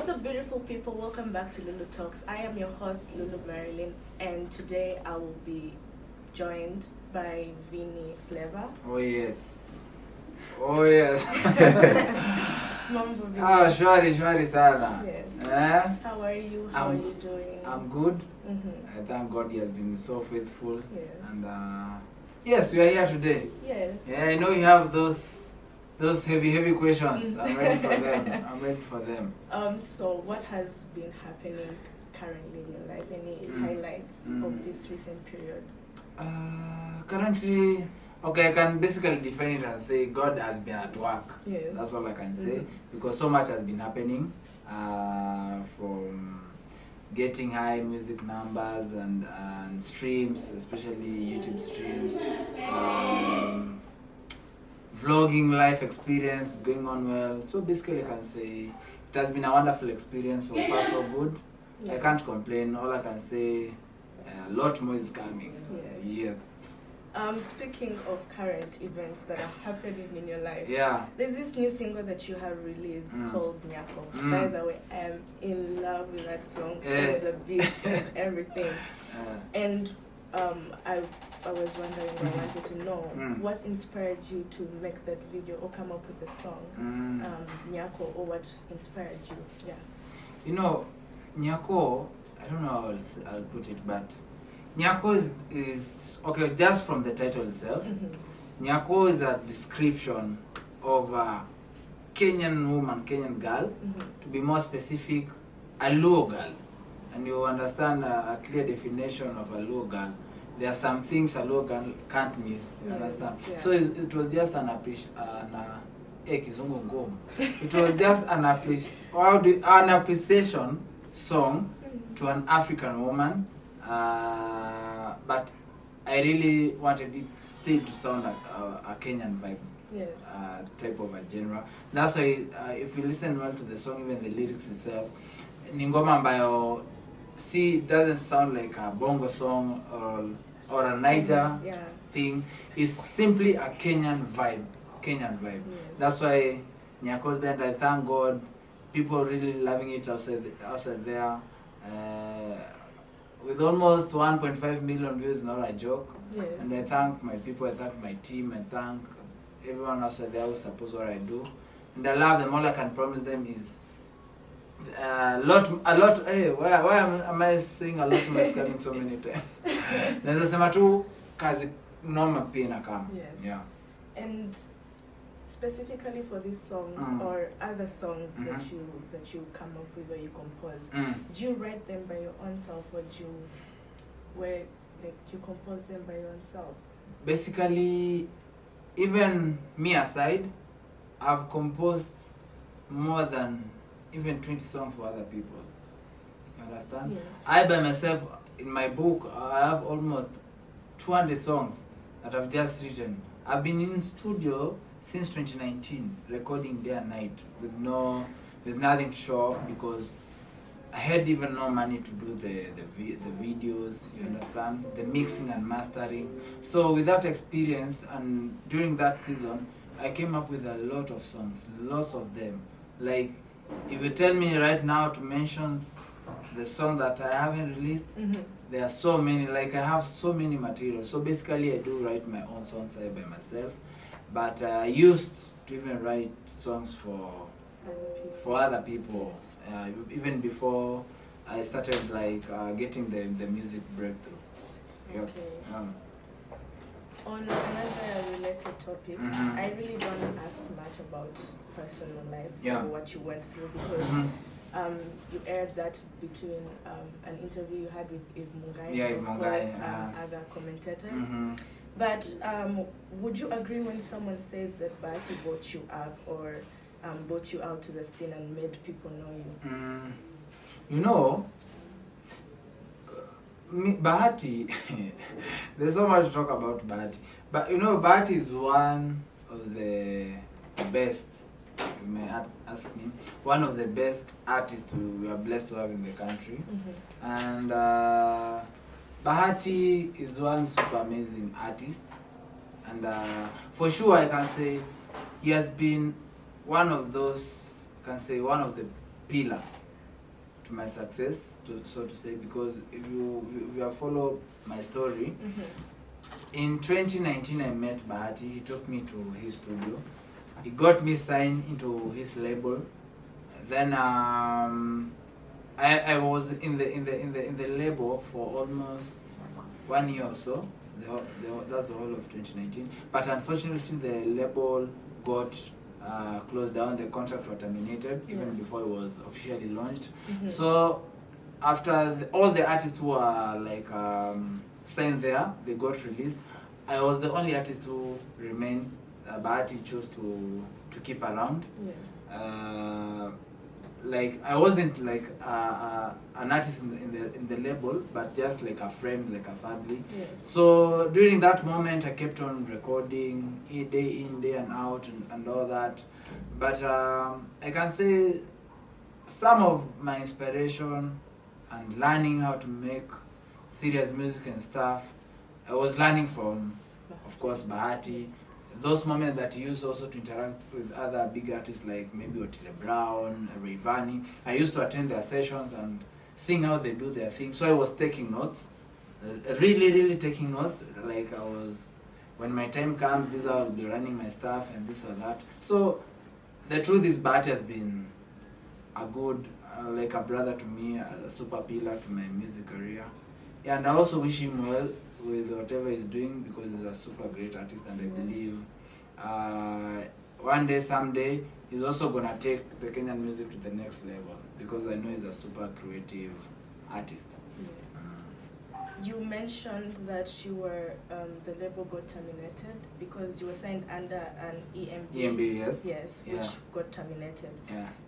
What's up, beautiful people? Welcome back to Lulu Talks. I am your host, Lulu Marilyn, and today I will be joined by VINNY FLAVA. Oh yes. Oh yes. Mambo VINNY. Shwari sana. Yes. How are you? How are you doing? I'm good. Mm-hmm. I thank God He has been so faithful. Yes. And yes, we are here today. Yes. Yeah, I know you have those heavy questions. I'm ready for them. So what has been happening currently in your life? Any highlights of this recent period? Currently, okay, I can basically define it and say God has been at work. Yes. That's all I can say, because so much has been happening, from getting high music numbers and streams, especially YouTube streams, vlogging life experience going on well. So basically I can say it has been a wonderful experience, so far so good. Yeah. I can't complain. All I can say, a lot more is coming. Yes. Yeah. Speaking of current events that are happening in your life, there's this new single that you have released called Nyako. By the way, I'm in love with that song, with the beats and everything. And I was wondering, I wanted to know what inspired you to make that video or come up with the song Nyako, or what inspired you? Yeah. You know, Nyako, I don't know how I'll put it, but Nyako is okay, just from the title itself. Nyako is a description of a Kenyan woman, Kenyan girl, to be more specific, a Luo girl. And you understand a clear definition of a Luo girl. There are some things a Luo girl can't miss, you understand? Yeah. So it was just an it was just an appreciation song to an African woman, but I really wanted it still to sound like a Kenyan vibe. Yes. Type of a genre. That's why if you listen well to the song, even the lyrics itself, Ningoma ambayo doesn't sound like a bongo song or a Niger thing. It's simply a Kenyan vibe. Yes. That's why Nyako's then, I thank God, people really loving it outside there. With almost 1.5 million views, not a joke. Yes. And I thank my people, I thank my team, I thank everyone outside there who supports what I do. And I love them. All I can promise them is a lot. Hey, why am I saying a lot more is coming so many times? Naweza sema tu kazi noma pia inakam. Yes. Yeah. And specifically for this song or other songs that you come up with or you compose, do you write them by your own self, or do you compose them by your own self? Basically, even me aside, I've composed more than even 20 songs for other people. You understand? Yes. I by myself, in my book, I have almost 200 songs that I've just written. I've been in studio since 2019, recording day and night with nothing to show off, because I had even no money to do the videos, you understand, the mixing and mastering. So with that experience, and during that season, I came up with a lot of songs, lots of them. Like, if you tell me right now to mention the song that I haven't released, there are so many. Like, I have so many materials. So basically, I do write my own songs by myself. But I used to even write songs for other people, even before I started getting the music breakthrough. Okay. On another related topic, I really don't ask much about personal life or what you went through, because you aired that between an interview you had with Eve Mungai, of course, and other commentators. But would you agree when someone says that Bahati brought you up, or brought you out to the scene and made people know you? You know, Bahati, there's so much to talk about Bahati. But you know, Bahati is one of the best, you may ask me, one of the best artists we are blessed to have in the country. And Bahati is one super amazing artist, and for sure I can say he has been one of those, one of the pillar my success, so to say, because if you have followed my story, in 2019 I met Bahati. He took me to his studio. He got me signed into his label. Then I was in the label for almost 1 year or so. That's the whole of 2019. But unfortunately, the label got closed down. The contract was terminated even before it was officially launched. So after all the artists who are like signed there, they got released. I was the only artist who remained. Bahati chose to keep around. Like I wasn't like an artist in the label, but just like a friend, like a family. So during that moment, I kept on recording day in, day and out, and all that. But I can say some of my inspiration and learning how to make serious music and stuff, I was learning from, of course, Bahati. Those moments that he used also to interact with other big artists like maybe Otile Brown, VINNY. I used to attend their sessions and seeing how they do their thing. So I was taking notes, really taking notes. Like I was, when my time comes, this I will be running my stuff and this or that. So the truth is, Bahati has been a good, like a brother to me, a super pillar to my music career. Yeah, and I also wish him well with whatever he's doing, because he's a super great artist, and I believe one day, someday, he's also gonna take the Kenyan music to the next level, because I know he's a super creative artist. You mentioned that you were the label got terminated because you were signed under an EMB. EMB, yes. Yes, which got terminated.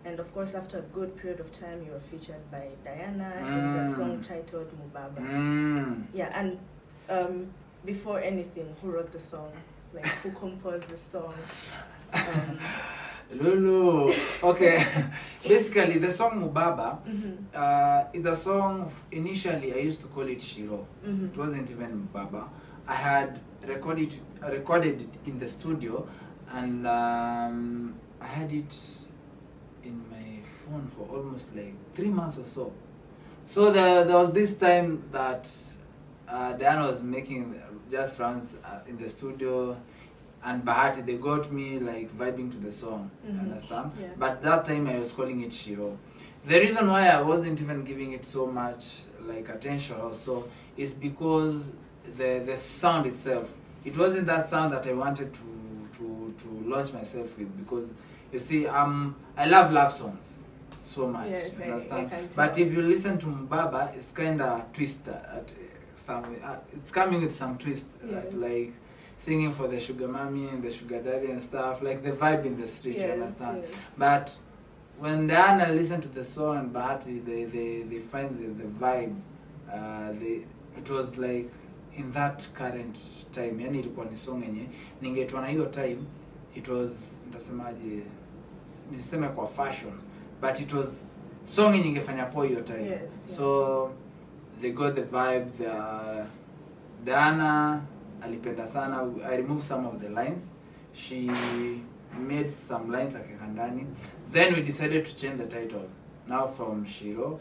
And of course, after a good period of time, you were featured by Diana in the song titled Mubaba. Yeah, and before anything, who wrote the song? Like, who composed the song? Lulu. Okay. Basically, the song Mubaba is a song, initially I used to call it Shiro. It wasn't even Mubaba. I had recorded it in the studio, and I had it in my phone for almost like 3 months or so. So there was this time that Diana was making just rounds in the studio, and Bahati, they got me like vibing to the song, you understand? But that time I was calling it Shiro. The reason why I wasn't even giving it so much like attention also is because the sound itself, it wasn't that sound that I wanted to launch myself with, because you see, I love songs so much, you understand? But if you listen to Mubaba, it's kind of twist at it's coming with some twist, right? Like singing for the sugar mommy and the sugar daddy and stuff, like the vibe in the street, you understand? But when Diana listened to the song and Bahati, they find the vibe. It was like in that current time, yani ilikuwa ni song yenye ningeitwa na hiyo time, it was nitasemaje, niseme kwa fashion, but it was song yenye ingefanya poa hiyo time. So they got the vibe. Diana alipenda sana. I removed some of the lines. She made some lines akaweka ndani. Then we decided to change the title. Now from Shiro.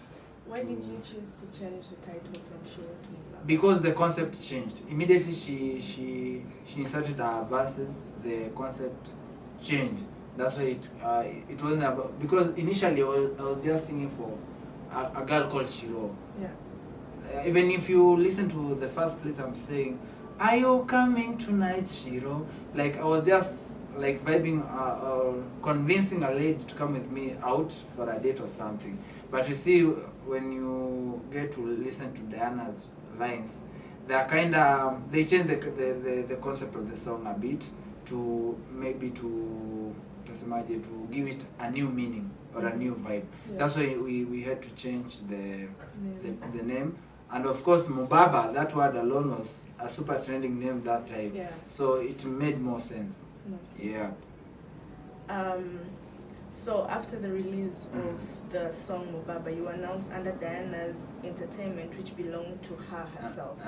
Why did you choose to change the title from Shiro to Mubaba? Because the concept changed. Immediately she inserted her verses, the concept changed. That's why it wasn't about, because initially I was just singing for a girl called Shiro. Even if you listen to the first place I'm saying, "Are you coming tonight, Shiro?" Like I was just like vibing or convincing a lady to come with me out for a date or something. But you see, when you get to listen to Diana's lines, they change the concept of the song a bit to maybe to give it a new meaning or a new vibe. That's why we had to change the name. And of course, Mubaba, that word alone was a super trending name that time. So it made more sense. So after the release of the song Mubaba, you announced under Diana's Entertainment, which belonged to her herself.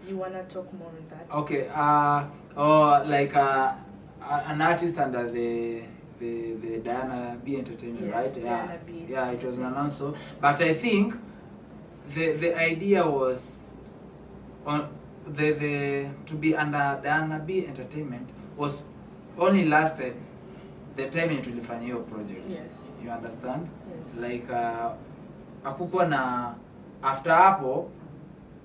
You wanna talk more on that? Okay. Like an artist under the the Diana B Entertainment, yes, right? Diana B. Yeah, it was announced so. But I think the idea was on the to be under Diana B Entertainment was only lasted the time it will fanya your project. Yes. You understand? Yes. Like akukuwa na after hapo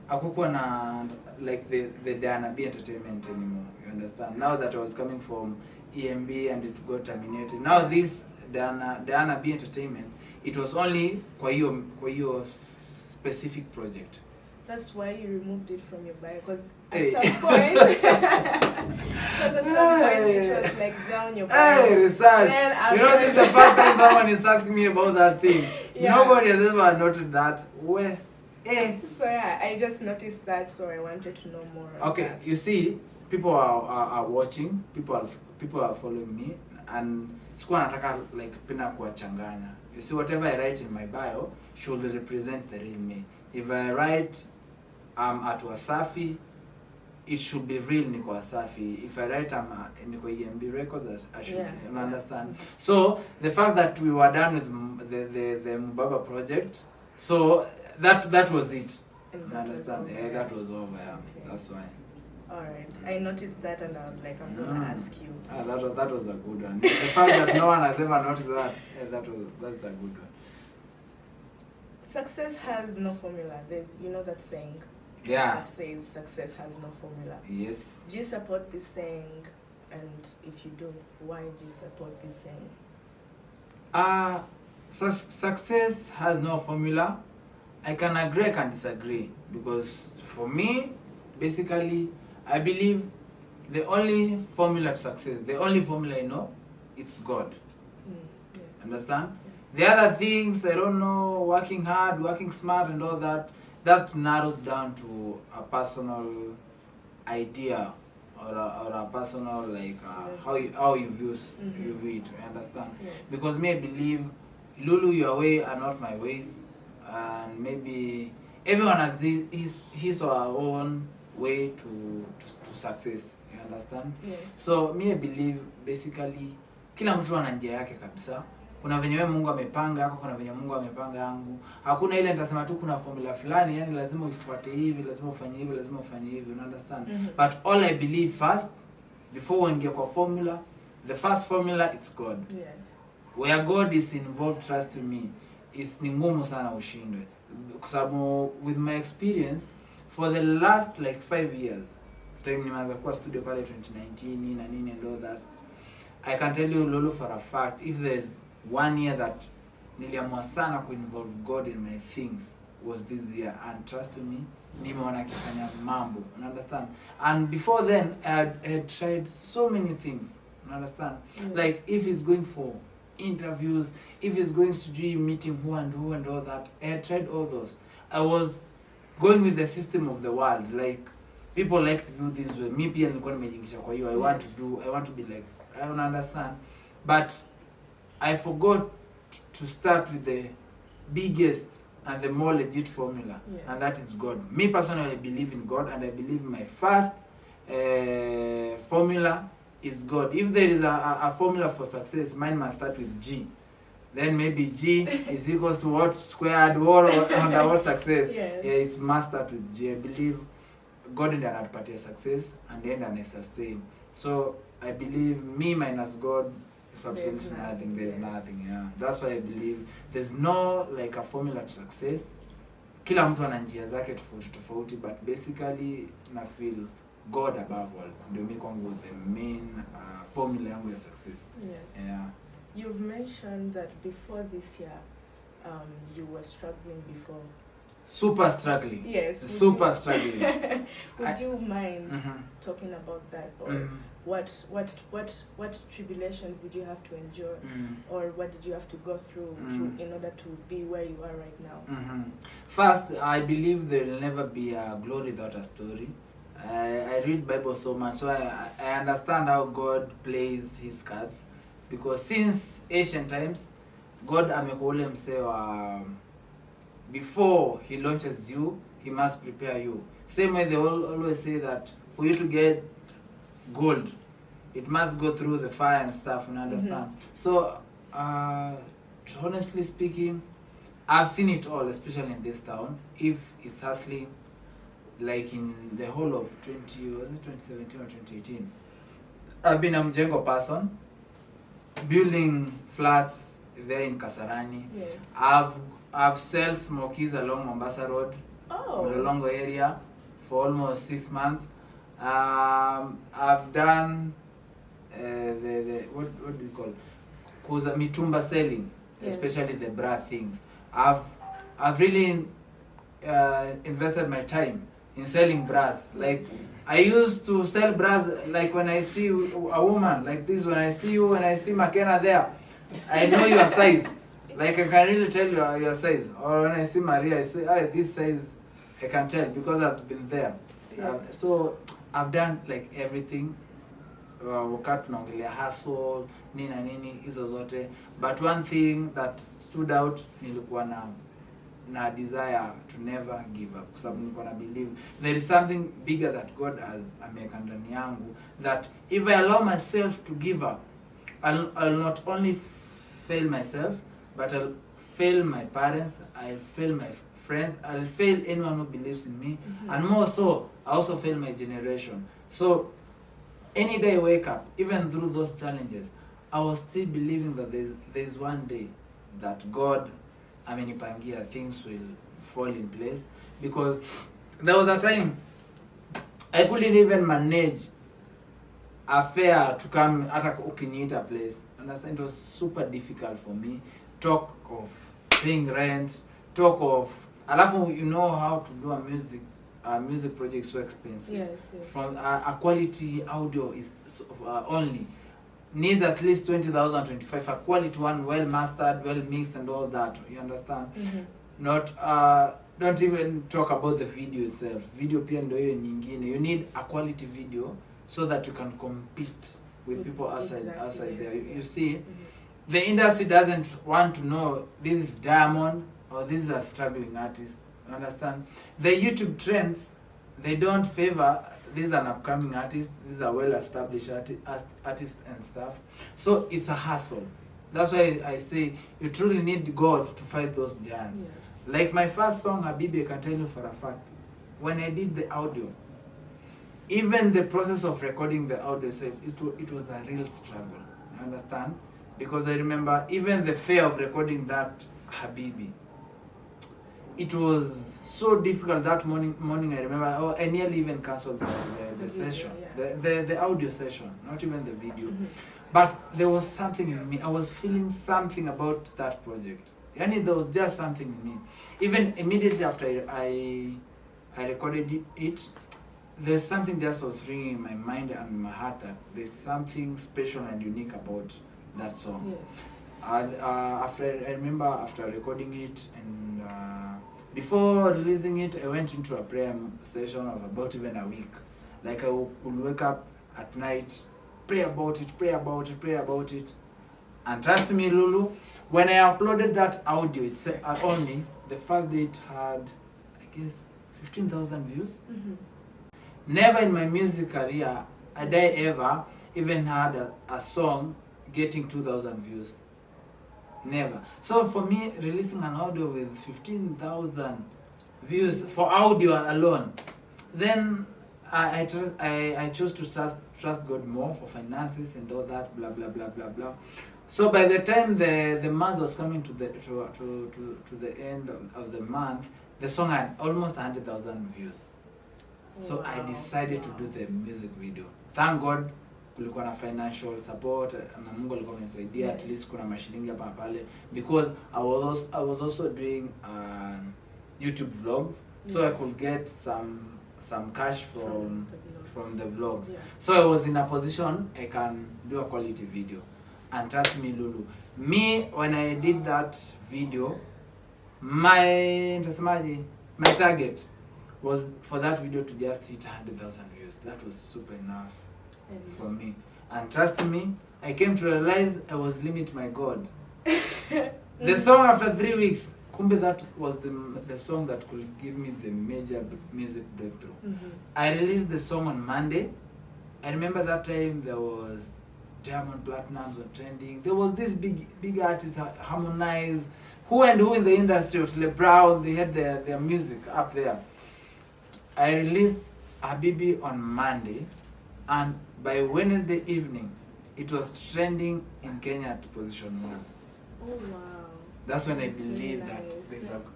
akukuwa na like the Diana B Entertainment anymore. You understand? Now that I was coming from EMB and it got terminated. Now this Diana B Entertainment, it was only kwa hiyo specific project. That's why you removed it from your bio, because at some point, it was like down your bio. Hey, research. You know, this is the first time someone is asking me about that thing. Yeah. Nobody has ever noted that. Where? So yeah, I just noticed that, so I wanted to know more. Okay, that. You see, people are watching, people are following me, and sikuwa nataka like pina kuwachanganya. You see, whatever I write in my bio should represent the real me. If I write at Wasafi, it should be real Niko Wasafi. If I write Niko EMB Records, I should understand. So the fact that we were done with the Mubaba project, so that was it. You understand? Yeah, that was over. Yeah, okay. That's why. Alright, I noticed that and I was like, I'm gonna ask you. That was a good one. The fact that no one has ever noticed that, that's a good one. Success has no formula. You know that saying? Yeah. That says success has no formula. Yes. Do you support this saying? And if you do, why do you support this saying? Success has no formula. I can agree, I can disagree. Because for me, basically, I believe the only formula to success, the only formula I know, it's God. Yeah. Understand? The other things, I don't know, working hard, working smart and all that, that narrows down to a personal idea or a personal, like, how you view it, you understand? Yes. Because me, I believe, Lulu, your way are not my ways, and maybe everyone has his or her own way to success, you understand? Yes. So, me, I believe, basically, kila mtu ana njia yake kabisa. Kuna venye wewe Mungu amepanga yako, kuna venye Mungu amepanga yangu. Hakuna ile nitasema tu kuna formula fulani, yani lazima uifuate hivi, lazima ufanye hivi, lazima ufanye hivi, you understand? But all I believe first, before uingie kwa formula, the first formula, it's God. Yes. Where God is involved, trust me, is ni ngumu sana ushindwe. Kwa sababu with my experience, for the last like 5 years, time nimeanza kuwa studio pale 2019 na nini and all that, I can tell you, Lulu, for a fact, if there's 1 year that niliamua sana ku involve God in my things, was this year, and trust me, nimeona akifanya mambo, you understand? And before then, I had tried so many things, you understand? Like if he's going for interviews, if he's going to do meeting who and all that, I had tried all those. I was going with the system of the world, like people like to do this way. Me pia nilikuwa nimejingisha kwa hiyo, I want to be like, I don't understand. But I forgot to start with the biggest and the more legit formula, and that is God. Me personally, I believe in God, and I believe my first formula is God. If there is a formula for success, mine must start with G. Then maybe G is equals to what squared or under what success. Yes. Yeah, it must start with G. I believe God and anatupatia success and then I sustain. So I believe me minus God is absolutely nothing. There's nothing. Yeah, that's why I believe there's no like a formula to success. Kila mtu ana njia zake tofauti, but basically na feel God above all. Ndio mimi kwangu the main formula yangu ya success. Yes. Yeah. You've mentioned that before this year, you were struggling before. Super struggling. Yes. Super struggling. Would you mind talking about that, or what tribulations did you have to endure, or what did you have to go through in order to be where you are right now? First, I believe there will never be a glory without a story. I read Bible so much, so I understand how God plays his cards. Because since ancient times, God amekuwa msewa, before he launches you, he must prepare you. Same way they always say that for you to get gold, it must go through the fire and stuff, you understand? So honestly speaking, I've seen it all, especially in this town. If it's hustling, like in the whole of 2017 or 2018, I've been a Mjengo person, building flats there in Kasarani. Yeah. I've sold smokies along Mombasa Road, Mlolongo area, for almost 6 months. I've done what do you call kuza mitumba selling, especially the bra things. I've really invested my time in selling bras. Like I used to sell bras, like when I see a woman like this, when I see you, when I see McKenna there, I know your size. Like I can really tell you your size. Or when I see Maria, I say, this size, I can tell because I've been there. Yeah. So I've done like everything. Wakati tunaongelea hustle, nini hizo zote. But one thing that stood out, nilikuwa na desire to never give up. Kwa sababu nilikuwa na believe there is something bigger that God has ameweka ndani yangu, that if I allow myself to give up, I'll not only fail myself, but I'll fail my parents, I'll fail my friends, I'll fail anyone who believes in me, and more so, I also fail my generation. So any day I wake up, even through those challenges, I was still believing that there's one day that God, amenipangia, things will fall in place. Because there was a time I couldn't even manage a fare to come at a ukiniita place. Understand? It was super difficult for me. Talk of paying rent, talk of, alafu you know how to do a music project so expensive. Yes. From a quality audio is only needs at least 20,000, 25. A quality one, well mastered, well mixed, and all that. You understand? Not don't even talk about the video itself. Video pia ndio hiyo nyingine. You need a quality video so that you can compete with people outside there. You see, the industry doesn't want to know this is Diamond or this is a struggling artist. You understand? The YouTube trends, they don't favor this is an upcoming artist, this is a well-established artist and stuff. So it's a hustle. That's why I say you truly need God to fight those giants. Yeah. Like my first song, Habibi, I can tell you for a fact, when I did the audio, even the process of recording the audio itself, it was a real struggle. You understand? Because I remember even the fear of recording that Habibi, it was so difficult that morning. I remember, I nearly even cancelled the session, the audio session, not even the video. But there was something in me. I was feeling something about that project. And there was just something in me. Even immediately after I recorded it, there's something just was ringing in my mind and my heart that there's something special and unique about that song. I remember after recording it and before releasing it, I went into a prayer session of about even a week. Like I would wake up at night, pray about it. And trust me, Lulu, when I uploaded that audio, it's only the first day it had, I guess, 15,000 views. Never in my music career had I ever even had a song getting 2,000 views. Never. So for me, releasing an audio with 15,000 views for audio alone, then I chose to trust God more for finances and all that, blah blah blah blah blah. So by the time the month was coming to the end of the month, the song had almost 100,000 views. So wow. I decided to do the music video. Thank God kulikuwa na financial support na Mungu alikuwa amenisaidia, at least kuna mashilingi hapa pale, because I was also doing YouTube vlogs, so I could get some cash from the vlogs. Yeah. So I was in a position I can do a quality video. And trust me, Lulu, when I did that video, my target was for that video to just hit 100,000 views. That was super enough for me. And trust me, I came to realize I was limiting my God. The song after 3 weeks, kumbe that was the song that could give me the major music breakthrough. I released the song on Monday. I remember that time there was Diamond Platnumz were trending. There was this big artists, Harmonize, who and who in the industry, Otile Brown, they had their music up there. I released Habibi on Monday, and by Wednesday evening, it was trending in Kenya at position 1. Oh wow. That's when I believe that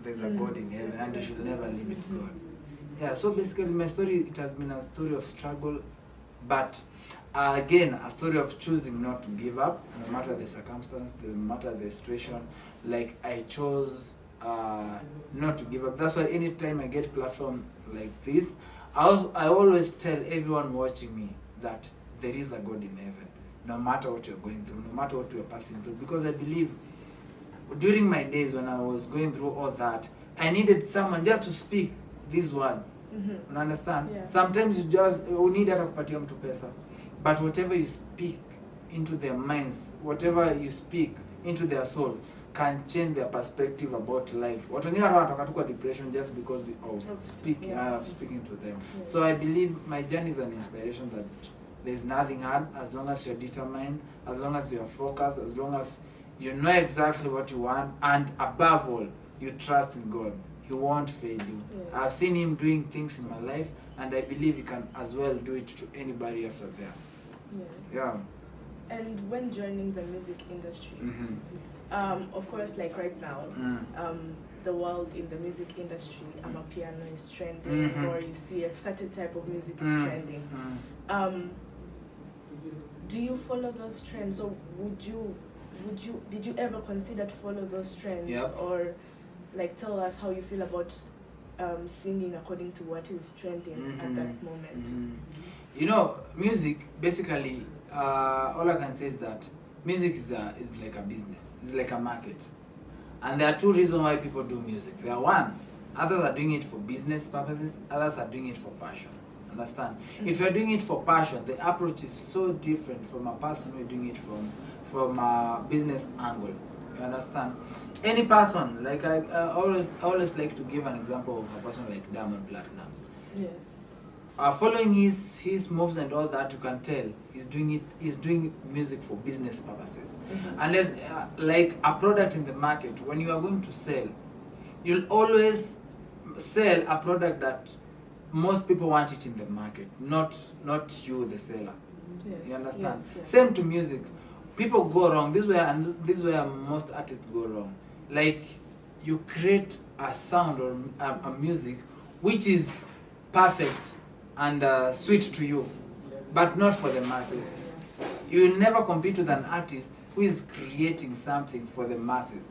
there's a God in heaven, and you should never limit God. Yeah, so basically my story, it has been a story of struggle, but again, a story of choosing not to give up, no matter the circumstance, no matter the situation. Like, I chose not to give up. That's why anytime I get platform like this, I always tell everyone watching me that there is a God in heaven, no matter what you're going through, no matter what you're passing through. Because I believe during my days when I was going through all that, I needed someone just to speak these words. You understand? Yeah. Sometimes you need hata kupatia mtu pesa. But whatever you speak into their minds, whatever you speak into their soul, can change their perspective about life. Watu wengine wanatoka tu kwa depression just because of speaking to them. Yeah. So I believe my journey is an inspiration that there's nothing hard as long as you're determined, as long as you're focused, as long as you know exactly what you want, and above all, you trust in God. He won't fail you. Yeah. I've seen him doing things in my life, and I believe he can as well do it to anybody else out there. Yeah. And when joining the music industry, of course, like right now, the world in the music industry, amapiano is trending, or you see a certain type of music is trending. Do you follow those trends, or did you ever consider to follow those trends? Yep. Or like tell us how you feel about singing according to what is trending at that moment? You know, music, basically, all I can say is that music is like a business. It's like a market. And there are two reasons why people do music. There are one, others are doing it for business purposes, others are doing it for passion. Understand? If you're doing it for passion, the approach is so different from a person who is doing it from a business angle. You understand? Any person, like I always like to give an example of a person like Diamond Platnumz. Yes. Following his moves and all that, you can tell he's doing music for business purposes. Unless like a product in the market, when you are going to sell, you'll always sell a product that most people want it in the market, not you, the seller. Yes. You understand? Yes, yes. Same to music. People go wrong. This is where most artists go wrong. Like, you create a sound or a music which is perfect and sweet to you, but not for the masses. You will never compete with an artist who is creating something for the masses.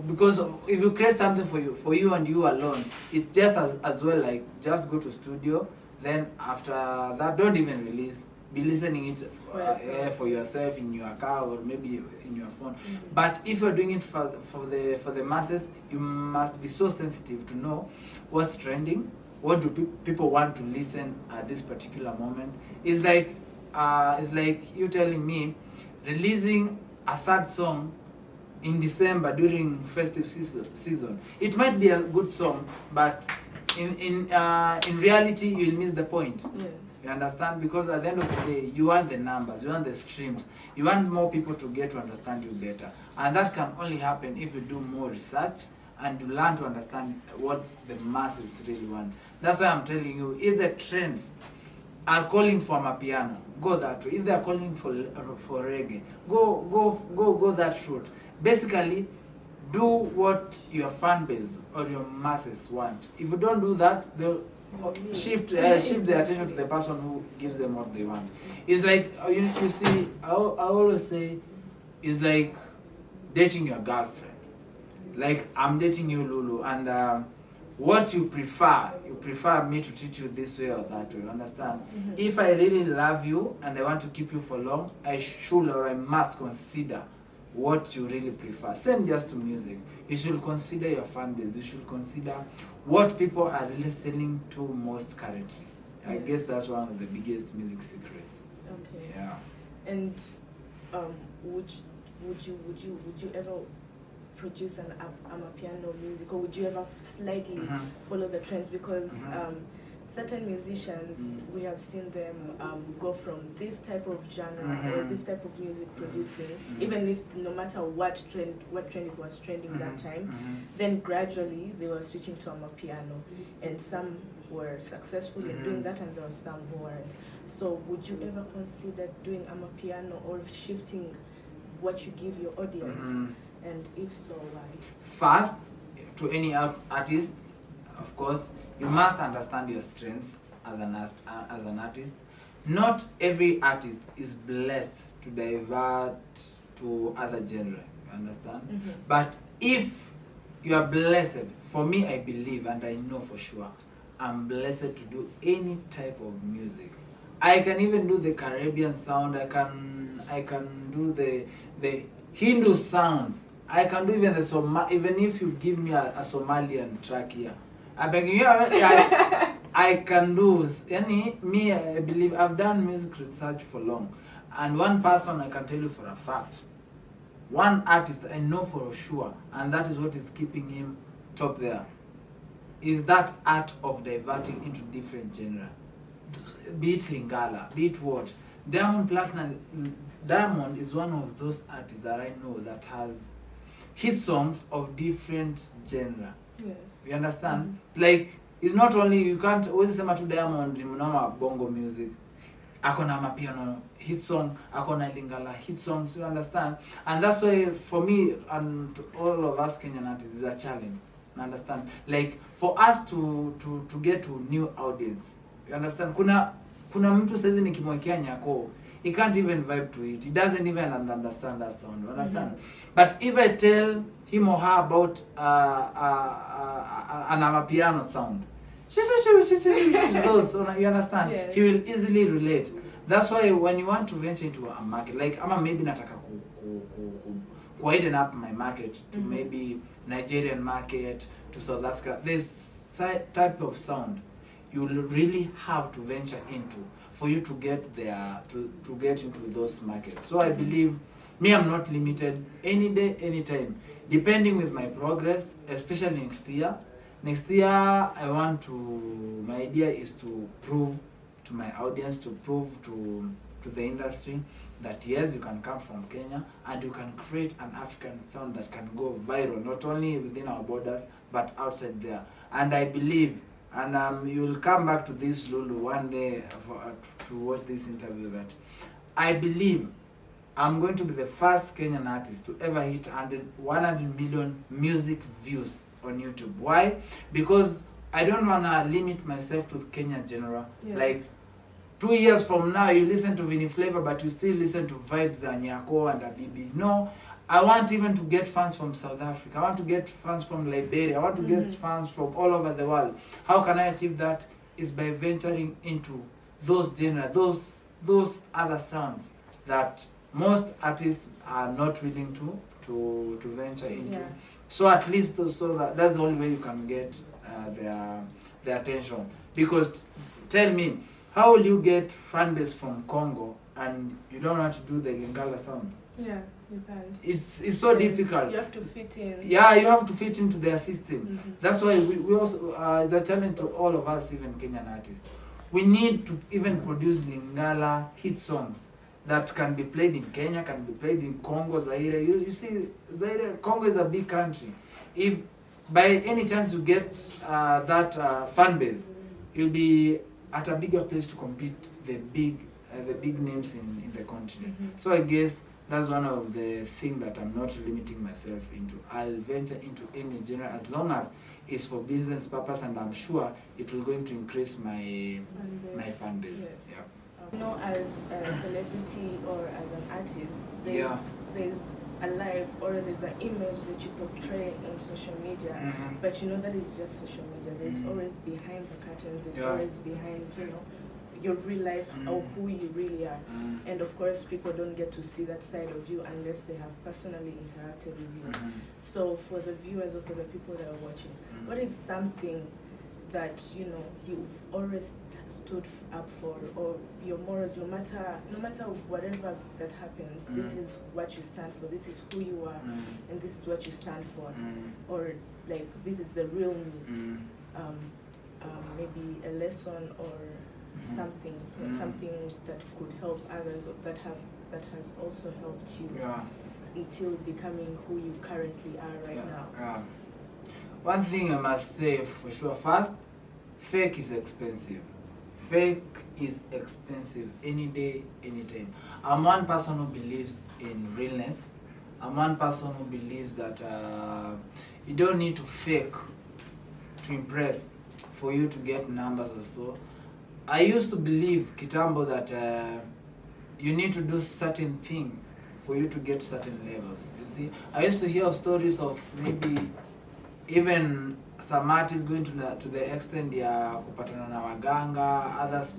Because if you create something for you and you alone, it's just as well like just go to studio, then after that don't even release. Be listening it for yourself in your car or maybe in your phone. But if you're doing it for the masses, you must be so sensitive to know what's trending, what do people want to listen at this particular moment. It's like you telling me releasing a sad song in December during festive season. It might be a good song, but in reality you'll miss the point. Yeah. You understand? Because at the end of the day, you want the numbers, you want the streams, you want more people to get to understand you better. And that can only happen if you do more research and you learn to understand what the masses really want. That's why I'm telling you, if the trends are calling for amapiano, go that way. If they are calling for reggae, go that route. Basically, do what your fan base or your masses want. If you don't do that, they'll shift their attention to the person who gives them what they want. It's like, you see, I always say, it's like dating your girlfriend. Like, I'm dating you, Lulu, and what you prefer me to treat you this way or that way, understand? If I really love you and I want to keep you for long, I should or I must consider what you really prefer. Same just to music. You should consider your fan base. You should consider what people are listening to most currently. I guess that's one of the biggest music secrets. Okay. Yeah. And would you ever produce amapiano music, or would you ever slightly follow the trends? Because certain musicians, we have seen them go from this type of genre or this type of music producing, even if no matter what trend it was trending that time, then gradually they were switching to amapiano, and some were successful in doing that, and there were some who weren't. So would you ever consider doing amapiano or shifting what you give your audience? And if so, why? First, to any artist, of course, you must understand your strengths as an artist. Not every artist is blessed to divert to other genre, you understand? But if you are blessed, for me, I believe and I know for sure, I'm blessed to do any type of music. I can even do the Caribbean sound. I can do the Hindu sounds. I can do even the even if you give me a Somalian track here, I can do me. I believe I've done music research for long, and one person I can tell you for a fact, one artist I know for sure, and that is what is keeping him top there, is that art of diverting into different genre. Be it Lingala, be it what. Diamond is one of those artists that I know that has hit songs of different genre. Yes. You understand? Like, it's not only, you can't always say to Diamond mnama bongo music. Akona mapiano hit song, akona Lingala hit songs, you understand? And that's why for me and to all of us Kenyan artists is a challenge. You understand? Like, for us to get to new audience. You understand? Kuna mtu saizi nikimwekea Nyako, he can't even vibe to it. He doesn't even understand that sound. You understand? But if I tell him or her about an amapiano sound, those, you understand? Yes. He will easily relate. That's why when you want to venture into a market, like maybe nataka widen up my market to maybe Nigerian market, to South Africa, this type of sound you will really have to venture into for you to get there, to get into those markets. So I believe me, I'm not limited any day, anytime, depending with my progress, especially next year. Next year, my idea is to prove to my audience, to prove to the industry that yes, you can come from Kenya and you can create an African sound that can go viral, not only within our borders, but outside there. And I believe, and you'll come back to this, Lulu, one day to watch this interview, that I believe I'm going to be the first Kenyan artist to ever hit 100 million music views on YouTube. Why? Because I don't want to limit myself to Kenya general. Yeah. Like, 2 years from now, you listen to VINNY FLAVA, but you still listen to vibes and Nyako and Abibi. No, I want even to get fans from South Africa. I want to get fans from Liberia. I want to get fans from all over the world. How can I achieve that? Is by venturing into those genre, those other sounds that most artists are not willing to venture into. Yeah. So at least that's the only way you can get their attention. Because tell me, how will you get fan base from Congo and you don't want to do the Lingala sounds? Yeah, you can't. It's so difficult. You have to fit in. Yeah, you have to fit into their system. That's why we also, it's a challenge to all of us, even Kenyan artists. We need to even produce Lingala hit songs that can be played in Kenya, can be played in Congo, Zaire. You see, Zaire, Congo is a big country. If by any chance you get that fan base, you'll be at a bigger place to compete the big names in the continent. So I guess that's one of the things that I'm not limiting myself into. I'll venture into any genre as long as it's for business purpose, and I'm sure it will going to increase my fan base. Yes. Yeah. You know, as a celebrity or as an artist, there's a life or there's an image that you portray on social media, but you know that is just social media. There's always behind the curtains, there's always behind, your real life or who you really are. And of course, people don't get to see that side of you unless they have personally interacted with you. So for the viewers or for the people that are watching, what is something that you've always stood up for, or your morals, no matter whatever that happens, this is what you stand for, this is who you are, and this is what you stand for, or like this is the real me. maybe a lesson or something that could help others, that has also helped you until becoming who you currently are right now? Yeah. One thing I must say for sure, first, fake is expensive. Fake is expensive any day, anytime. I'm one person who believes in realness. I'm one person who believes that you don't need to fake to impress for you to get numbers or so. I used to believe, Kitambo, that you need to do certain things for you to get certain levels. You see, I used to hear stories of maybe even some artists going to the extent ya kupatana na waganga, others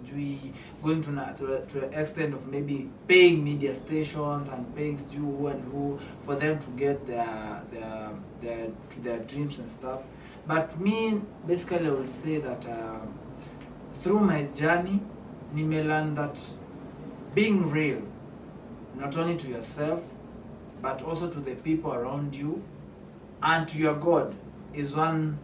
going to the extent of maybe paying media stations and paying who and who for them to get their dreams and stuff. But me, basically, I would say that through my journey, I learned that being real, not only to yourself, but also to the people around you and to your God, is one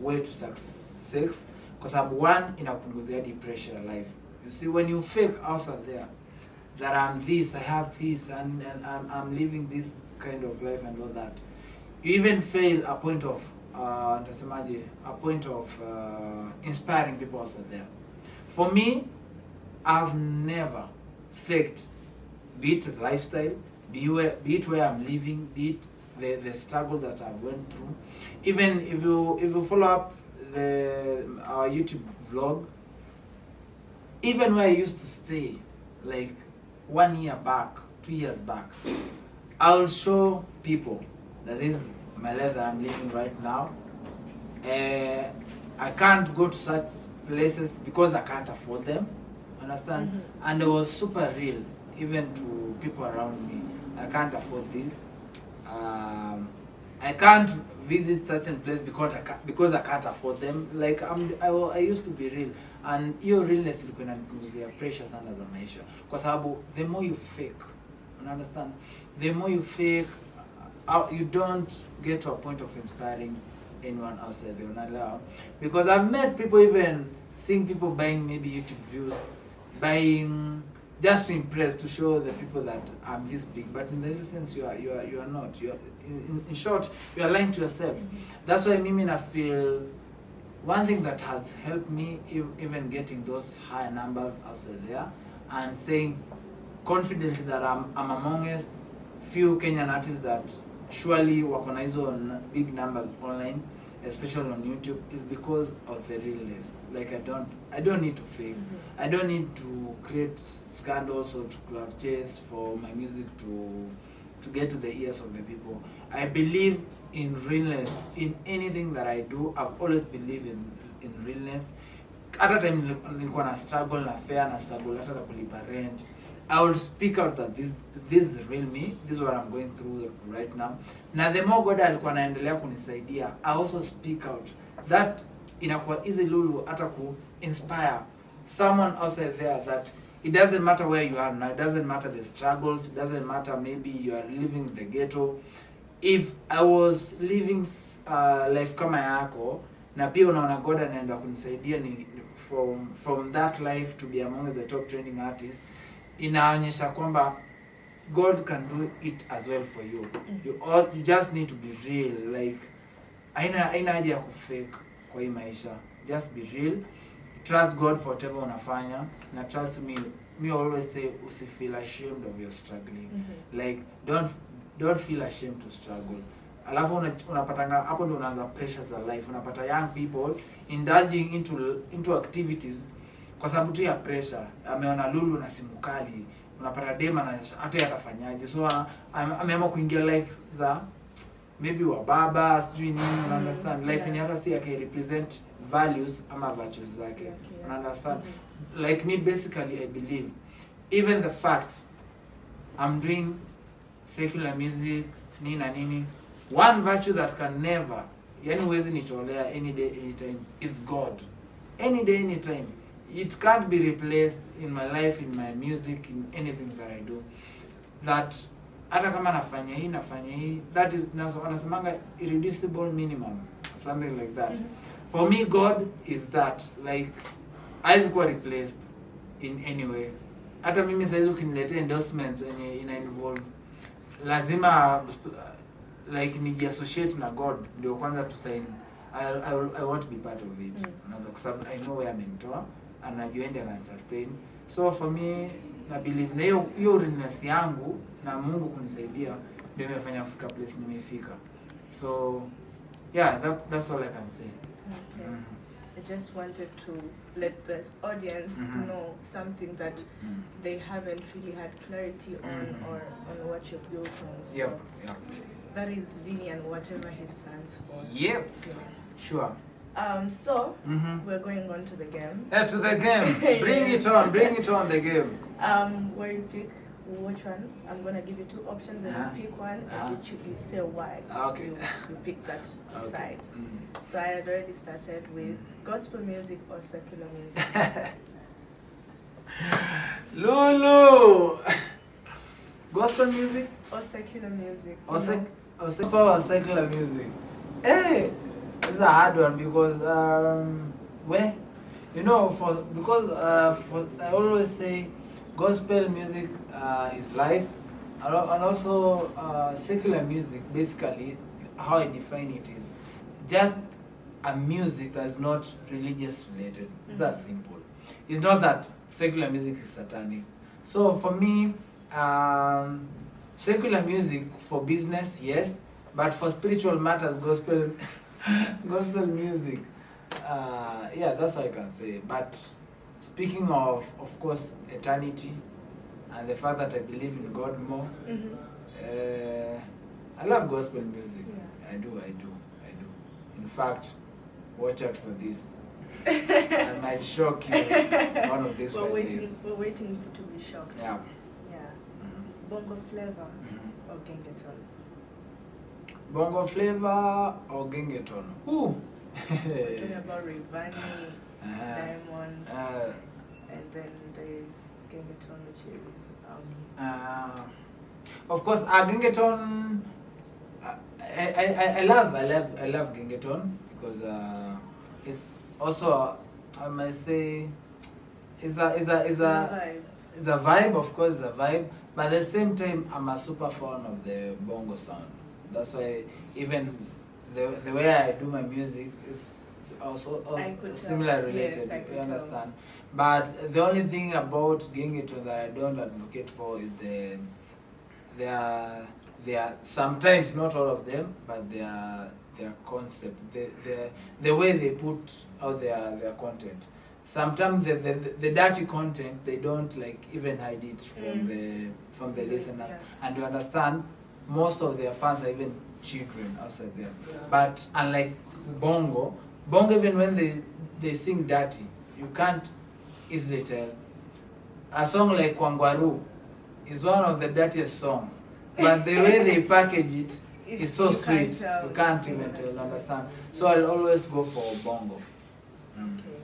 way to success. Because one, inapunguzia depression in life. You see, when you fake outside there, that I'm this, I have this, and I'm living this kind of life and all that, you even fail a point of inspiring people outside there. For me, I've never faked, be it lifestyle, be it where I'm living, be it the struggle that I went through. Even if you follow up our YouTube vlog, even where I used to stay, like 1 year back, 2 years back, I'll show people that this is my life that I'm living right now. I can't go to such places because I can't afford them. Understand? And it was super real, even to people around me. I can't afford this. I can't visit certain places because I can't afford them. Like I used to be real, and your realness ilikuwa inanipunguzia pressure sana za maisha, kwa sababu the more you fake, you understand, the more you fake, you don't get to a point of inspiring anyone outside there, unaelewa? Because I've met people, even seeing people buying maybe YouTube views, buying just to impress, to show the people that I'm this big, but in the real sense you are not. You are, in short, you are lying to yourself. That's why I feel one thing that has helped me even getting those high numbers outside there, and saying confidently that I'm amongst few Kenyan artists that surely wako na hizo big numbers online, especially on YouTube, is because of the realness. Like I don't need to fake. I don't need to create scandals or to cloud chase for my music to get to the ears of the people. I believe in realness in anything that I do. I've always believed in realness. At a time nilikuwa na struggle na fair na struggle hata kulipa rent, I will speak out that this is real me, this is what I'm going through right now. Na the more God alikuwa anaendelea kunisaidia, I also speak out. That inakuwa easy Lulu hata ku inspire someone outside there that it doesn't matter where you are now, it doesn't matter the struggles, it doesn't matter maybe you are living in the ghetto. If I was living life kama yako, na pia unaona God anaenda kunisaidia ni from that life to be among the top trending artists, inaonyesha kwamba God can do it as well for you. You just need to be real. Like haina haja ya kufake kwa hii maisha. Just be real. Trust God for whatever unafanya. Na trust me always say usifeel ashamed of your struggling. Like don't feel ashamed to struggle. Alafu unapatanga hapo ndo unaanza pressures za life. Unapata young people indulging into activities kwa sababu tu ya pressure. Ameona Lulu na simu kali, unapata dema na hata yatafanyaje. So ameamua kuingia life za maybe Mubaba, sijui nini, you understand? Life ni hata si yake represent values ama virtues zake. You understand? Like me, basically I believe even the fact I'm doing secular music, nini, one virtue that can never, yani huwezi nitolea any day, anytime, is God. Any day, anytime. It can't be replaced in my life, in my music, in anything that I do. That hata kama nafanya hii, that is wanasemanga irreducible minimum, something like that. For me, God is that. Like, haiwezi kuwa replaced in any way. Hata mimi saizi ukiniletea endorsement yenye ina involve lazima like niji-associate na God ndio kwanza to sign. I want to be part of it. Kwa sababu I know where amenitoa and najua ndiye ana-sustain. So for me, na believe na hiyo realness yangu na Mungu kunisaidia ndio imefanya kufika place nimefika. So yeah, that's all I can say. Okay. I just wanted to let the audience know something that they haven't really had clarity on or on what you're built on. So yep. that is Vinny and whatever he stands for. Yep. Yes. Sure. So we're going on to the game. To the game. Bring it on the game. Where you pick which one. I'm gonna give you two options and you pick one and you say why you pick that side. So I had already started with gospel music or secular music. Lulu! Gospel music? Or secular music. Or secular music. Hey! It's a hard one because, I always say gospel music is life, and also secular music, basically, how I define it is just a music that's not religious related. It's that simple. It's not that secular music is satanic. So for me, secular music for business, yes, but for spiritual matters, gospel music, that's how I can say. But speaking of course, eternity and the fact that I believe in God more, I love gospel music. Yeah. I do. In fact, watch out for this. I might shock you one of these days. We're waiting to be shocked. Yeah. Bongo Flava or Gengeton? Bongo Flava or Gengeton? Ooh. Talking about Vinny, Diamond, and then there's Gengeton, which is of course, Gengeton. I love Gengeton because it's also, I must say, it's a vibe. Of course, it's a vibe. But at the same time, I'm a super fan of the bongo sound. That's why even the way I do my music is also similar related. Yes, you understand? But the only thing about Gengeton that I don't advocate for is they are sometimes, not all of them, but their concept, the way they put out their content. Sometimes the dirty content, they don't like even hide it from the listeners. Yeah. And you understand, most of their fans are even children outside there. Yeah. But unlike bongo even when they sing dirty, you can't easily tell. A song like Kwangwaru is one of the dirtiest songs, but the way they package it is so sweet, you can't even tell, understand? So I'll always go for bongo. Okay.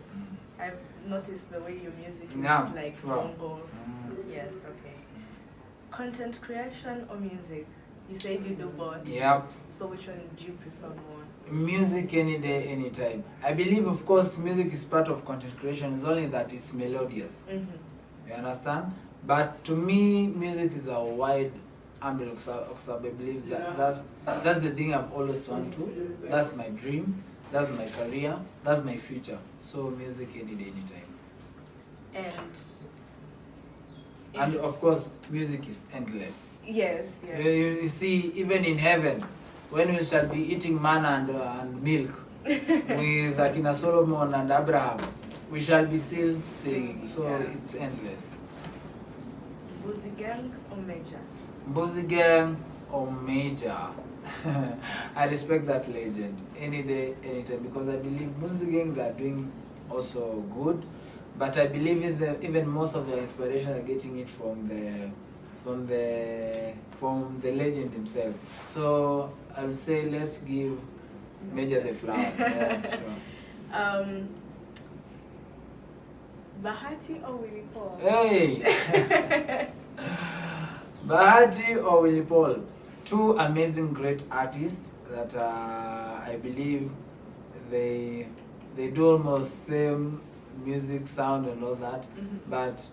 I've noticed the way your music is like bongo. Yes, okay. Content creation or music? You said you do both. Yep. So which one do you prefer more? Music any day, anytime. I believe, of course, music is part of content creation. It's only that it's melodious. You understand? But to me, music is a wide umbrella. I believe that's the thing I've always wanted to. That's my dream. That's my career. That's my future. So music any day, anytime. And of course, music is endless. Yes. You see, even in heaven, when we shall be eating manna and milk with Akina Solomon and Abraham, we shall be still singing. So it's endless. Mbuzi Gang or Major? Mbuzi Gang or Major? I respect that legend any day, anytime, because I believe Mbuzi Gang, they are doing also good, but I believe even most of the inspiration are getting it from the legend himself. So I'll say let's give Major the flowers. Yeah, sure. Bahati or Willie Paul? Hey! Bahati or Willie Paul? Two amazing great artists that I believe they they do almost same music sound and all that. But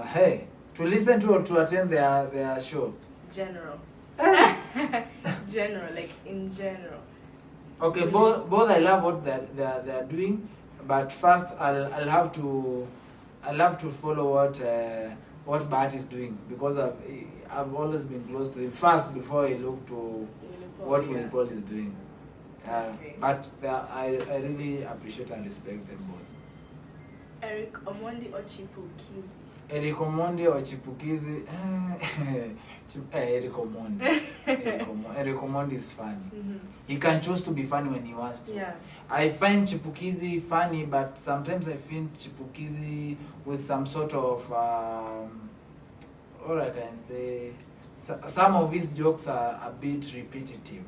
hey, to listen to or to attend their show? General. General, like in general. Okay, both I love what they're doing, but first I'll have to follow what Bart is doing, because I've always been close to him first before I look to what Willy Paul is doing. Okay. But I really appreciate and respect them both. Eric Omondi or Chipukizi? Eric Omondi or Chipukizi? Eric Omondi. Eric Omondi is funny. He can choose to be funny when he wants to. Yeah. I find Chipukizi funny, but sometimes I find Chipukizi with some sort of, or I can say, some of his jokes are a bit repetitive.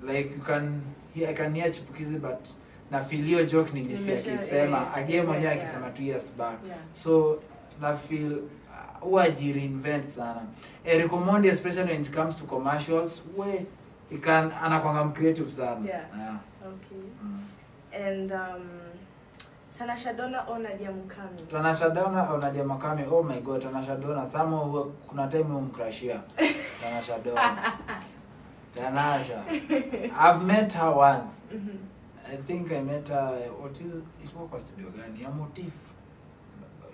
Like I can hear Chipukizi, but na feel joke nilisikia akisema again mwenyewe akisema 2 years back. So na feel huwa reinvent sana. Eric Omondi, especially when it comes to commercials, anakuanga creative sana. Yeah. Okay. And Tanasha Donna or Nadia Mukami? Tanasha Donna or Nadia Mukami? Oh my God, Tanasha Donna. Some kuna time umcrashia. Tanasha Donna. Tanasha. I've met her once. I think I met her, it was studio gani? Motif.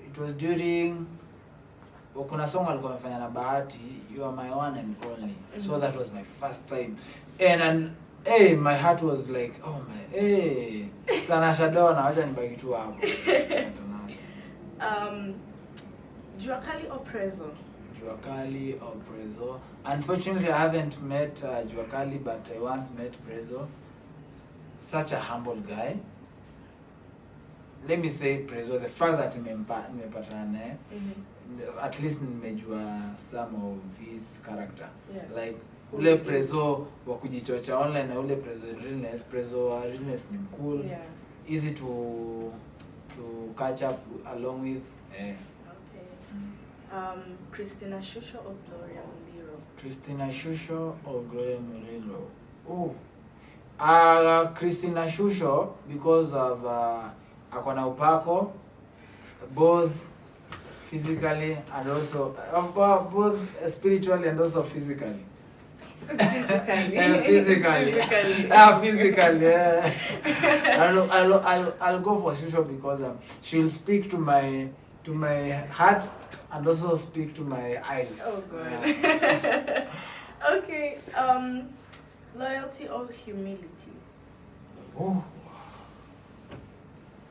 It was during, kuna song alikuwa amefanya na Bahati, You Are My One and Only. So that was my first time. And my heart was like, oh my, Tanasha Donna, wacha nibaki tu hapo. Tanasha. Juakali or Prezo? Juakali or Prezo? Unfortunately, I haven't met Juakali, but I once met Prezo. Such a humble guy. Let me say Prezo, the fact that nimepatana naye, at least nimejua some of his character. Like ule Prezo wa kujichocha online na ule Prezo realness. Prezo realness ni cool. Easy to catch up along with. Okay. Christina Shusho or Gloria Muliro? Christina Shusho or Gloria Muliro? Oh. Christina Shusho, because of akona upako, both physically and also both spiritually and also physically. Physically. Yeah. I'll go for Shusho because she'll speak to my heart and also speak to my eyes. Oh God. Okay. Loyalty or humility? Oh.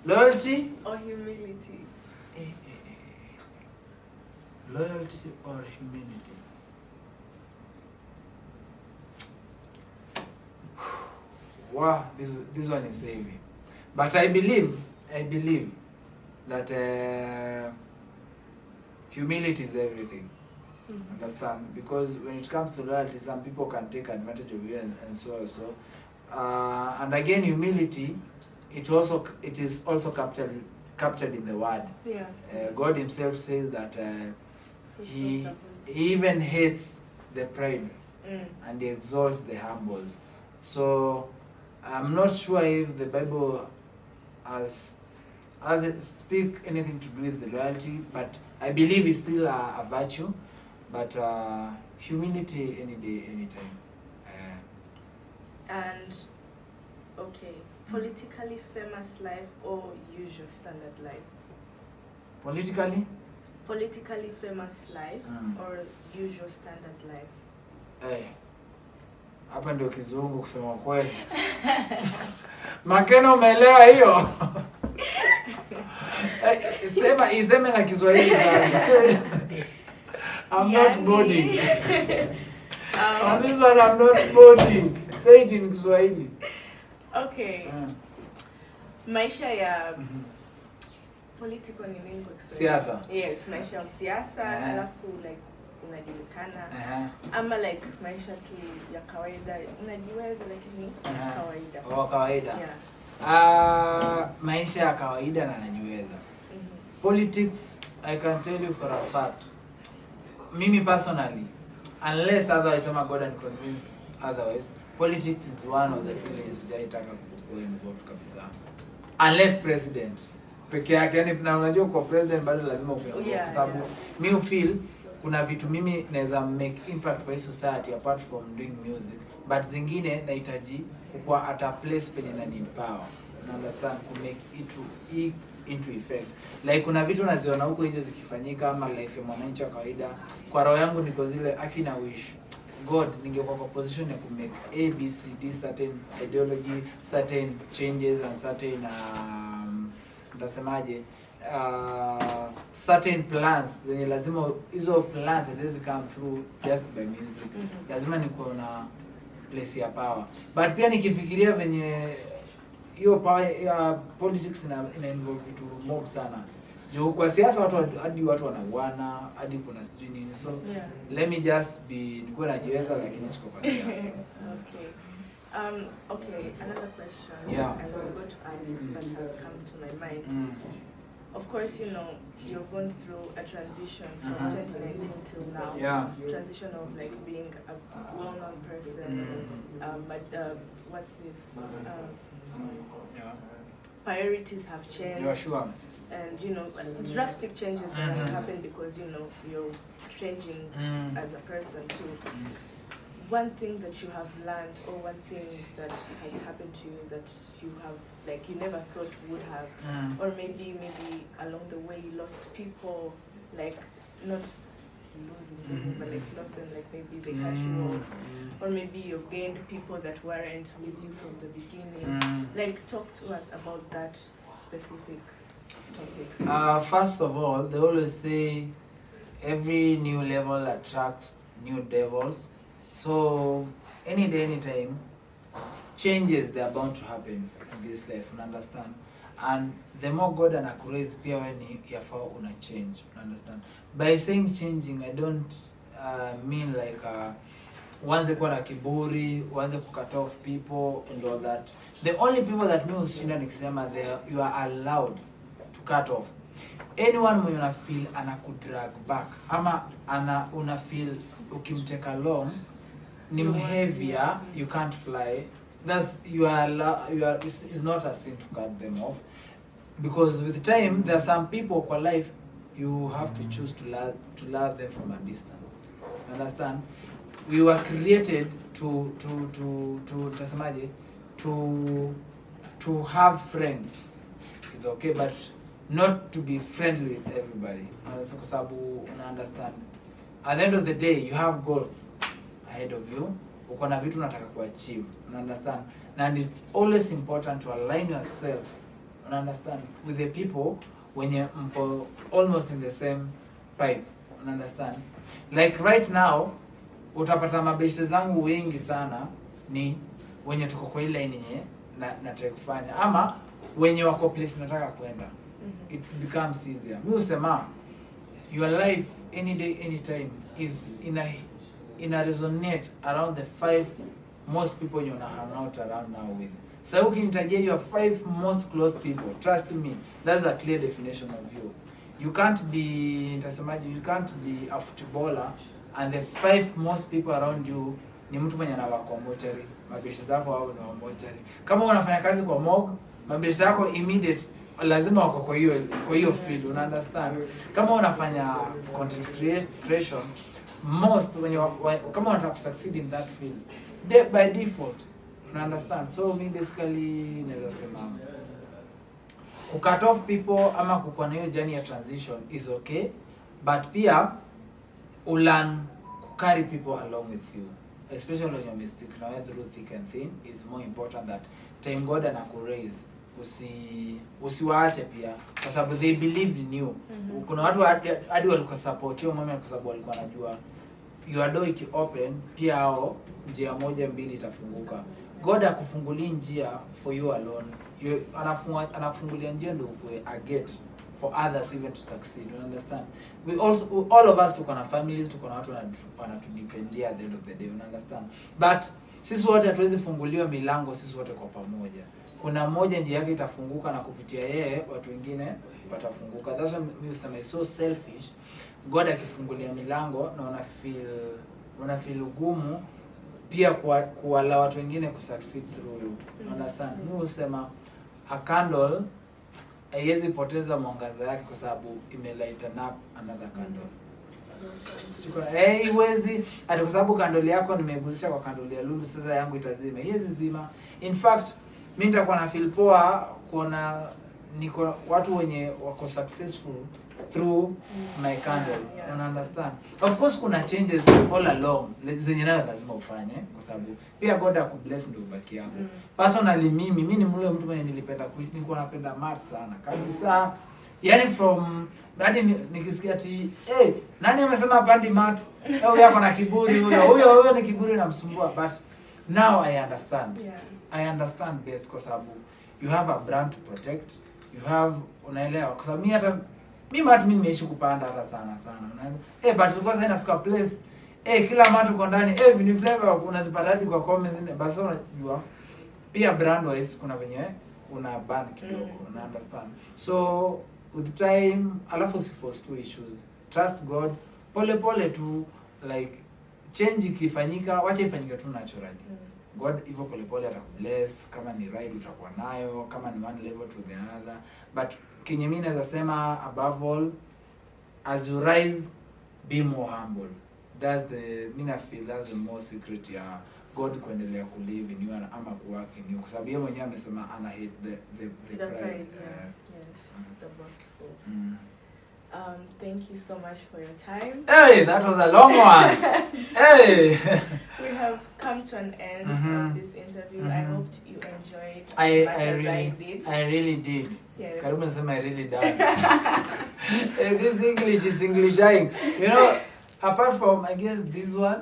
Loyalty or humility? Loyalty or humility? Wow, this one is heavy. But I believe that humility is everything. Understand? Because when it comes to loyalty, some people can take advantage of you and so. And again, humility, it is also captured in the word. God Himself says that He even hates the pride and He exalts the humble. So I'm not sure if the Bible has it speak anything to do with the loyalty, but I believe it's still a virtue. But humility any day, anytime. And okay, politically famous life or usual standard life? Politically famous life or usual standard life? Hapa ndio kizungu kusema kweli. Makeno umeelewa hiyo? Iseme na Kiswahili sana. I'm not boarding. On this one, I'm not boarding. Say it in Kiswahili. Okay. Maisha ya political ni nini kwa Kiswahili? Siasa. Yes, maisha ya siasa, alafu like unajulikana. Ama like maisha tu ya kawaida, unajiweza lakini kawaida. Oh, kawaida. Maisha ya kawaida na najiweza. Politics, I can tell you for a fact. Mimi personally, unless otherwise I'm God and convinced otherwise, politics is one of the feelings jaitaka go involved kabisa. Unless president peke yake, yani na unajua kwa president bado lazima uwe kwa sababu mimi feel kuna vitu mimi naweza make impact kwa society apart from doing music, but zingine nahitaji kwa at a place penye na need power. You understand, to make it into effect. Like kuna vitu naziona huko nje zikifanyika ama life ya mwananchi wa kawaida, kwa roho yangu niko zile akina wish God ningekuwa kwa position ya ku make ABCD, certain ideology, certain changes and certain ndasemaje certain plans zenye lazima hizo plans haziwezi come through just by music. Lazima niko na place ya power. But pia nikifikiria venye hiyo power ya politics ina involve vitu mob sana. Juu kwa siasa hadi watu wanauana, hadi kuna sijui nini. So let me just be nikuwa najiweza lakini siko kwa siasa. Okay, another question I forgot to ask but has come to my mind. Of course, you know, you've gone through a transition from 2019 till now. Transition of like being a well-known person. But what's this? Priorities have changed. Yeah, sure. And you know, drastic changes have happened because you know you're changing as a person too. One thing that you have learned, or one thing that has happened to you that you have, like, you never thought would have, or maybe along the way you lost people, like, not losing, but like lost them, like maybe they cut you off, or maybe you've gained people that weren't with you from the beginning. Like, talk to us about that specific topic. First of all, they always say every new level attracts new devils. So any day, anytime, changes they are bound to happen in this life, you understand? And the more God anakurezi pia when yafaa una change, you understand? By saying changing, I don't mean like uanze kuwa na kiburi, uanze cut off people and all that. The only people that me ushinda nikisema you are allowed to cut off. Anyone mwenye una feel anakudrag back ama una feel ukimteka along ni heavier, you can't fly. That's it's not a sin to cut them off, because with time there are some people for life you have to choose to love them from a distance. Understand? We were created to have friends. It's okay, but not to be friendly with everybody. So understand? At the end of the day, you have goals ahead of you. Uko na vitu unataka kuachieve. Understand? And it's always important to align yourself, understand, with the people when you're almost in the same pipe. Understand? Like right now, utapata mabeshte zangu wengi sana ni wenye tuko kwa ile yenye nataka kufanya ama wenye wako place nataka kwenda. It becomes easier. Mimi usema your life any day anytime is in a resonate around the 5 most people you wanna hang out around now with. So you can target your 5 most close people. Trust me, that's a clear definition of you. You can't be a footballer and the 5 most people around you ni mtu mwenye anawa kwa mochari. Mabishi zako wao ni wa mochari. Kama unafanya kazi kwa morgue, mabishi zako immediate lazima wako kwa hiyo field, una understand? Kama unafanya content creation, most kama unataka succeed in that field, by default, you understand? So me basically naweza sema ku cut off people ama kukuwa na hiyo journey ya transition is okay, but pia ulearn to carry people along with you, especially when you're mistake now through thick and thin. Is more important that time God anaku-raise usiwaache pia kwa sababu they believed in you. Kuna watu hadi walikuwa support hiyo mama kwa sababu walikuwa wanajua your door iki open pia hao njia moja mbili itafunguka. God akufungulia njia for you alone. Anakufungulia njia ndio ukue a gate for others even to succeed. You understand? All of us tuko na families, tuko na watu wanatudependia at the end of the day. You understand? But sisi wote hatuwezi funguliwa milango sisi wote kwa pamoja. Kuna mmoja njia yake itafunguka na kupitia yeye watu wengine watafunguka. That's why we usema so selfish. God akifungulia milango na una feel ugumu pia kuwala watu wengine kusucceed through you. Understand? Mimi husema a candle haiwezi poteza mwangaza yake kwa sababu imelighten up another candle. Iwezi ati kwa sababu candle yako nimegusisha kwa candle ya Lulu sasa yangu itazima. Hizi zima. In fact, mimi nitakuwa na feel poa kuona niko watu wenye wako successful through my candle. You understand? Of course kuna changes all along zenye nayo lazima ufanye kwa sababu pia God akubless ndio ubaki hapo. Personally mimi ni mule mtu mwenye nilikuwa napenda math sana kabisa. Yani from hadi nikisikia ati nani amesema hapandi math? Huyo yako na kiburi huyo ni kiburi namsumbua, but now I understand. I understand best kwa sababu you have a brand to protect. You have, unaelewa kwa sababu mimi nimeishi kupanda hata sana unaelewa. But because inafika place kila mtu uko ndani VINNY FLAVA unazipata hadi kwa comments basi unajua pia brand wise kuna venye una ban kidogo. Una understand? So with time alafu si force two issues. Trust God. Pole tu, like change ikifanyika wacha ifanyike tu naturally. God hivyo pole atakubless. Kama ni ride utakuwa nayo, kama ni one level to the other. But kenye mimi naweza sema above all, as you rise, be more humble. That's the that's the more secret ya God kuendelea kulive in you ama kuwork in you. Kwa sababu yeye mwenyewe amesema ana hate the pride. Yes, the boastful. Thank you so much for your time. Hey, that was a long one. Hey. We have come to an end of this interview. I hope you enjoyed I really did. Yes. Karibu nasema I really did. This English is Englishing. You know, apart from I guess this one,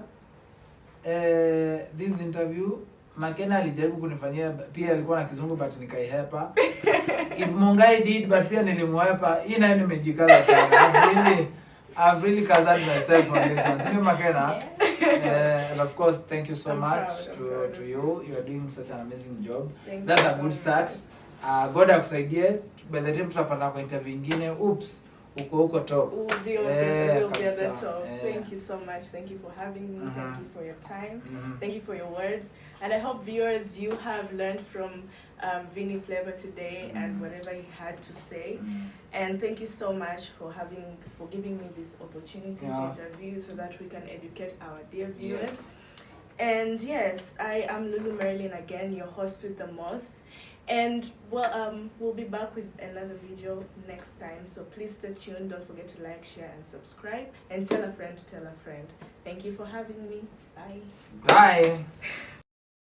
this interview, Makena alijaribu kunifanyia pia alikuwa na kizungu but nikaihepa. If Mungai did but pia nilimwepa. Hii nayo nimejikaza sana. I've really kazed myself on this one. Sime Makena. And of course, thank you so much to you. You are doing such an amazing job. That's a good start. God akusaidie. By the time tutapata kwa interview nyingine, uko top. We'll be at the top. Thank you so much. Thank you for having me. Thank you for your time. Thank you for your words. And I hope viewers, you have learned from VINNY FLAVA today and whatever he had to say. And thank you so much for giving me this opportunity to interview so that we can educate our dear viewers. And yes, I am Marilyn again, your host with the most. And we'll be back with another video next time. So please stay tuned. Don't forget to like, share, and subscribe. And tell a friend to tell a friend. Thank you for having me. Bye. Bye.